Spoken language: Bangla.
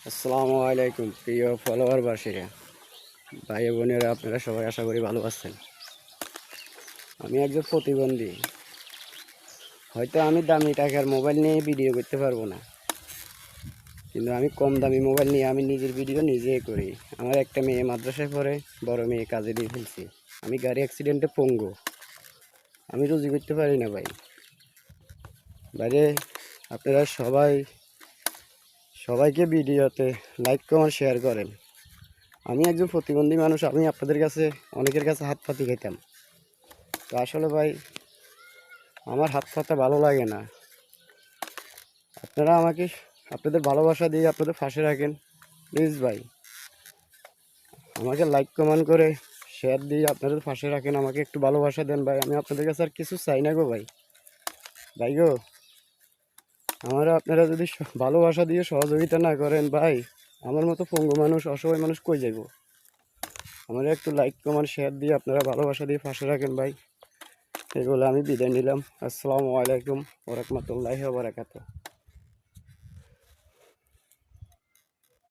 আসসালামু আলাইকুম প্রিয় ফলোয়ারবাসীরা, ভাই বোনেরা, আপনারা সবাই আশা করি ভালো আছেন। আমি একজন প্রতিবন্ধী। হয়তো আমি দামি টাকার মোবাইল নিয়ে ভিডিও করতে পারবো না, কিন্তু আমি কম দামি মোবাইল নিয়ে আমি নিজের ভিডিও নিজেই করি। আমার একটা মেয়ে মাদ্রাসায় পড়ে, বড় মেয়ে কাজে দিয়ে ফেলছি। আমি গাড়ি অ্যাক্সিডেন্টে পঙ্গু, আমি রুজি করতে পারি না ভাই। বাইরে আপনারা সবাইকে ভিডিওতে লাইক কমেন্ট শেয়ার করেন। আমি একজন প্রতিবন্ধী মানুষ, আমি আপনাদের কাছে অনেকের কাছে হাত পাতি খেতাম, তো আসলে ভাই আমার হাত পাতা ভালো লাগে না। আপনারা আমাকে আপনাদের ভালোবাসা দিয়ে আপনাদের পাশে রাখেন প্লিজ ভাই। আমাকে লাইক কমেন্ট করে শেয়ার দিয়ে আপনাদের পাশে রাখেন, আমাকে একটু ভালোবাসা দেন ভাই। আমি আপনাদের কাছে আর কিছু চাই না গো ভাই। ভাই গো, আপনারা যদি ভালোবাসা দিয়ে সহযোগিতা না করেন ভাই, আমার মতো পঙ্গু মানুষ, অসহায় মানুষ কই যাইব। আমার একটু লাইক কমেন্ট শেয়ার দিয়ে আপনারা ভালোবাসা দিয়ে পাশে রাখেন ভাই। এগুলো আমি বিদায় নিলাম। আসসালামু আলাইকুম ওয়া রাহমাতুল্লাহি ওয়া বারাকাতুহু।